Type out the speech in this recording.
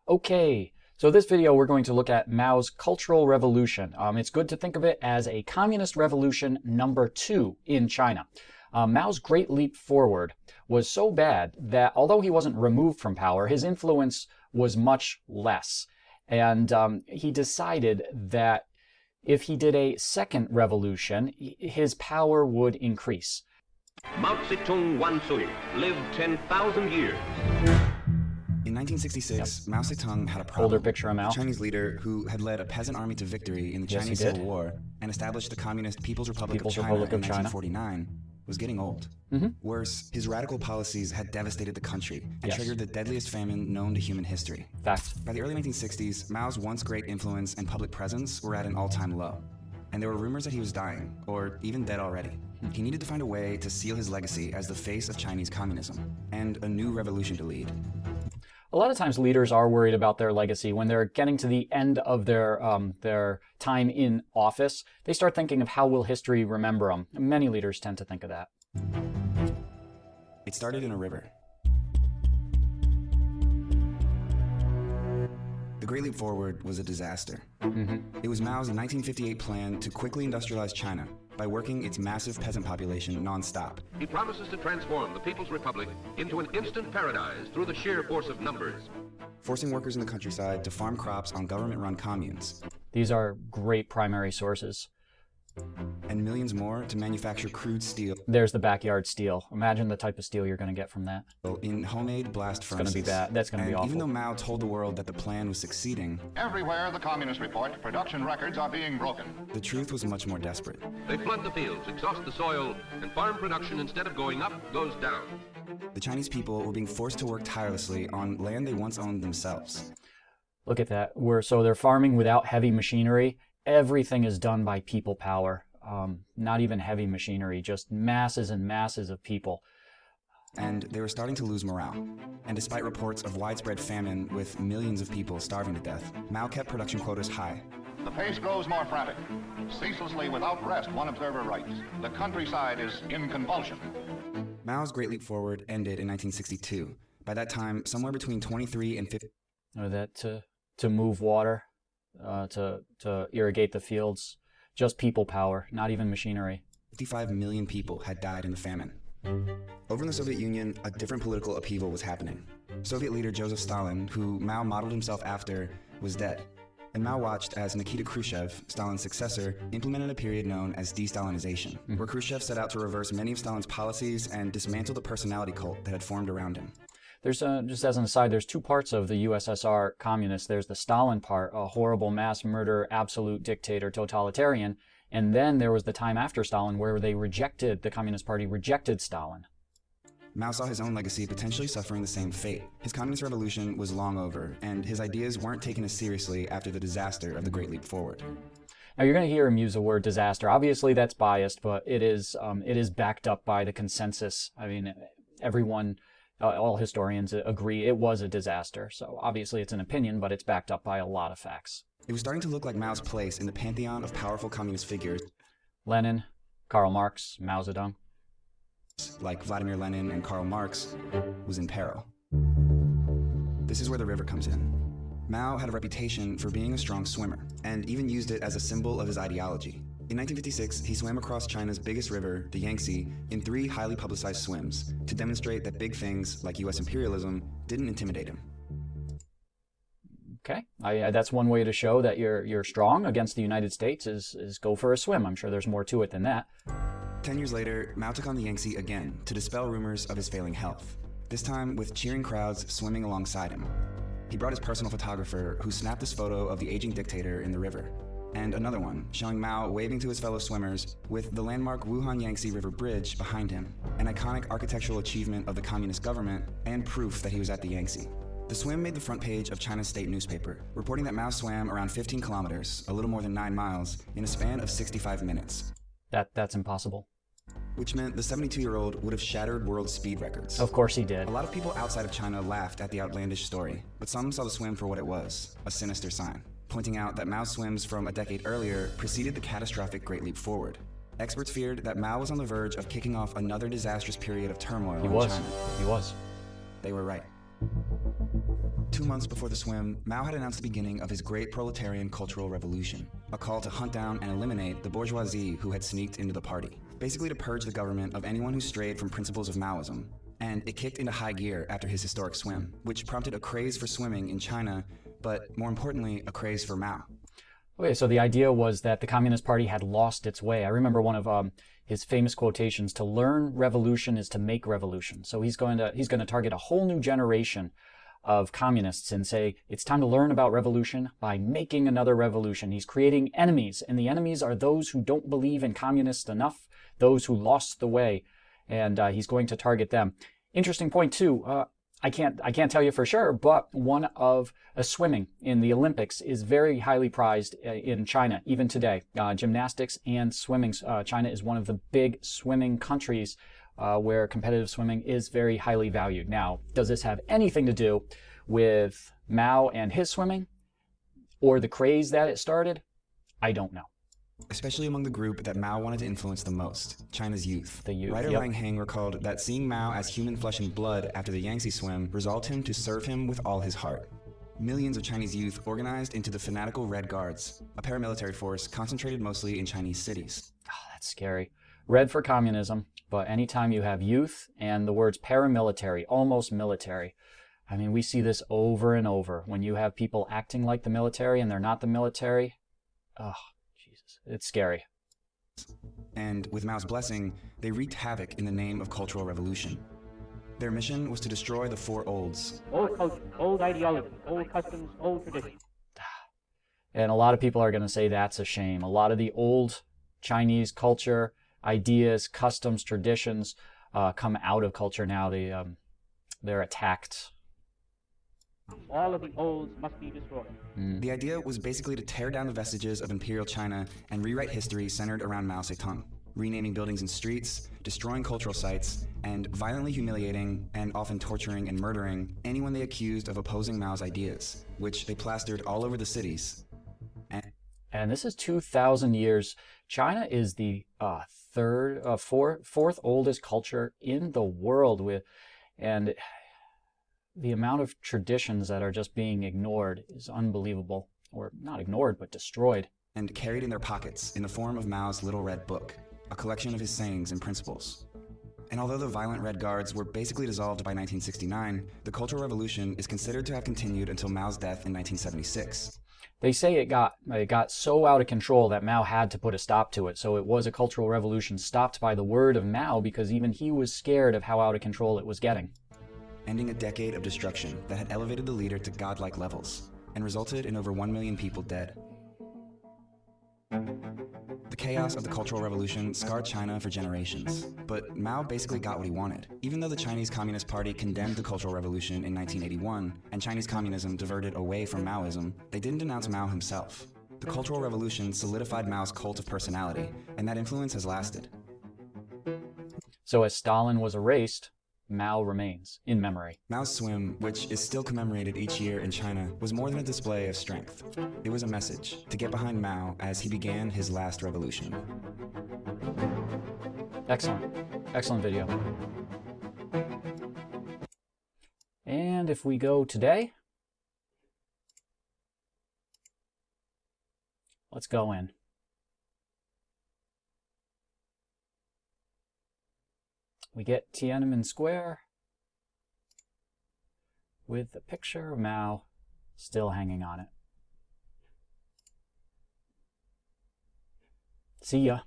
Okay, so this video we're going to look at Mao's Cultural Revolution. It's good to think of it as a Communist Revolution #2 in China. Mao's Great Leap Forward was so bad that although he wasn't removed from power, his influence was much less. And he decided that if he did a second revolution, his power would increase. Mao Zedong lived 10,000 years. In 1966, Mao Zedong had a problem. Older picture of Mao. The Chinese leader who had led a peasant army to victory in the Chinese Civil War and established the Communist People's Republic of China in 1949 was getting old. Worse, his radical policies had devastated the country and triggered the deadliest famine known to human history. Fact. By the early 1960s, Mao's once great influence and public presence were at an all-time low. And there were rumors that he was dying, or even dead already. He needed to find a way to seal his legacy as the face of Chinese communism, and a new revolution to lead. A lot of times leaders are worried about their legacy. When they're getting to the end of their time in office, they start thinking of how will history remember them. Many leaders tend to think of that. It started in a river. The Great Leap Forward was a disaster. It was Mao's 1958 plan to quickly industrialize China by working its massive peasant population non-stop. He promises to transform the People's Republic into an instant paradise through the sheer force of numbers. Forcing workers in the countryside to farm crops on government-run communes. These are great primary sources. And millions more to manufacture crude steel. There's the backyard steel. Imagine the type of steel you're going to get from that. In homemade blast furnaces. It's going to be bad. That's going to be awful. Even though Mao told the world that the plan was succeeding, everywhere the communists report, production records are being broken. The truth was much more desperate. They flood the fields, exhaust the soil, and farm production, instead of going up, goes down. The Chinese people were being forced to work tirelessly on land they once owned themselves. Look at that. So they're farming without heavy machinery. Everything is done by people power. Not even heavy machinery, just masses and masses of people. And they were starting to lose morale. And despite reports of widespread famine with millions of people starving to death, Mao kept production quotas high. The pace grows more frantic. Ceaselessly without rest, one observer writes, the countryside is in convulsion. Mao's Great Leap Forward ended in 1962. By that time, somewhere between 23 and 50... To move water, to irrigate the fields. Just people power, not even machinery. 55 million people had died in the famine. Over in the Soviet Union, a different political upheaval was happening. Soviet leader Joseph Stalin, who Mao modeled himself after, was dead. And Mao watched as Nikita Khrushchev, Stalin's successor, implemented a period known as de-Stalinization, where Khrushchev set out to reverse many of Stalin's policies and dismantle the personality cult that had formed around him. There's, just as an aside, there's two parts of the USSR communists. There's the Stalin part, a horrible mass murder, absolute dictator, totalitarian. And then there was the time after Stalin where the Communist Party rejected Stalin. Mao saw his own legacy potentially suffering the same fate. His communist revolution was long over, and his ideas weren't taken as seriously after the disaster of the Great Leap Forward. Now you're going to hear him use the word disaster. Obviously that's biased, but it is backed up by the consensus. I mean, all historians agree it was a disaster. So obviously it's an opinion, but it's backed up by a lot of facts. It was starting to look like Mao's place in the pantheon of powerful communist figures. Lenin, Karl Marx, Mao Zedong. Like Vladimir Lenin and Karl Marx, was in peril. This is where the river comes in. Mao had a reputation for being a strong swimmer, and even used it as a symbol of his ideology. In 1956, he swam across China's biggest river, the Yangtze, in 3 highly publicized swims to demonstrate that big things like US imperialism didn't intimidate him. Okay, that's one way to show that you're strong against the United States is go for a swim. I'm sure there's more to it than that. 10 years later, Mao took on the Yangtze again to dispel rumors of his failing health, this time with cheering crowds swimming alongside him. He brought his personal photographer who snapped this photo of the aging dictator in the river. And another one, showing Mao waving to his fellow swimmers with the landmark Wuhan Yangtze River Bridge behind him, an iconic architectural achievement of the communist government and proof that he was at the Yangtze. The swim made the front page of China's state newspaper, reporting that Mao swam around 15 kilometers, a little more than 9 miles, in a span of 65 minutes. That's impossible. Which meant the 72-year-old would have shattered world speed records. Of course he did. A lot of people outside of China laughed at the outlandish story, but some saw the swim for what it was, a sinister sign, pointing out that Mao's swims from a decade earlier preceded the catastrophic Great Leap Forward. Experts feared that Mao was on the verge of kicking off another disastrous period of turmoil in China. He was. They were right. 2 months before the swim, Mao had announced the beginning of his great proletarian cultural revolution, a call to hunt down and eliminate the bourgeoisie who had sneaked into the party, basically to purge the government of anyone who strayed from principles of Maoism. And it kicked into high gear after his historic swim, which prompted a craze for swimming in China, but more importantly, a craze for Mao. Okay, so the idea was that the Communist Party had lost its way. I remember one of his famous quotations: "To learn revolution is to make revolution." So he's going to target a whole new generation of communists and say it's time to learn about revolution by making another revolution. He's creating enemies, and the enemies are those who don't believe in communists enough, those who lost the way, and he's going to target them. Interesting point too. I can't tell you for sure, but one of swimming in the Olympics is very highly prized in China, even today. Gymnastics and swimming. China is one of the big swimming countries where competitive swimming is very highly valued. Now, does this have anything to do with Mao and his swimming, or the craze that it started? I don't know. Especially among the group that Mao wanted to influence the most, China's youth. The youth, Writer yep. Wang Heng recalled that seeing Mao as human flesh and blood after the Yangtze Swim resolved him to serve him with all his heart. Millions of Chinese youth organized into the fanatical Red Guards, a paramilitary force concentrated mostly in Chinese cities. Oh, that's scary. Red for communism, but anytime you have youth and the words paramilitary, almost military, I mean, we see this over and over. When you have people acting like the military and they're not the military, oh, Jesus, it's scary. And with Mao's blessing, they wreaked havoc in the name of cultural revolution. Their mission was to destroy the four olds. Old culture, old ideology, old customs, old traditions. And a lot of people are going to say that's a shame. A lot of the old Chinese culture, ideas, customs, traditions come out of culture now. They're attacked. All of the olds must be destroyed. The idea was basically to tear down the vestiges of imperial China and rewrite history centered around Mao Zedong, renaming buildings and streets, destroying cultural sites, and violently humiliating and often torturing and murdering anyone they accused of opposing Mao's ideas, which they plastered all over the cities. And this is 2,000 years. China is the fourth oldest culture in the world, and the amount of traditions that are just being ignored is unbelievable. Or not ignored, but destroyed. And carried in their pockets in the form of Mao's Little Red Book, a collection of his sayings and principles. And although the violent Red Guards were basically dissolved by 1969, the Cultural Revolution is considered to have continued until Mao's death in 1976. They say it got so out of control that Mao had to put a stop to it. So it was a cultural revolution stopped by the word of Mao because even he was scared of how out of control it was getting. Ending a decade of destruction that had elevated the leader to godlike levels and resulted in over 1 million people dead. The chaos of the Cultural Revolution scarred China for generations, but Mao basically got what he wanted. Even though the Chinese Communist Party condemned the Cultural Revolution in 1981 and Chinese communism diverted away from Maoism, they didn't denounce Mao himself. The Cultural Revolution solidified Mao's cult of personality, and that influence has lasted. So as Stalin was erased, Mao remains in memory. Mao's swim, which is still commemorated each year in China, was more than a display of strength. It was a message to get behind Mao as he began his last revolution. Excellent. Excellent video. And if we go today, let's go in. We get Tiananmen Square with the picture of Mao still hanging on it. See ya.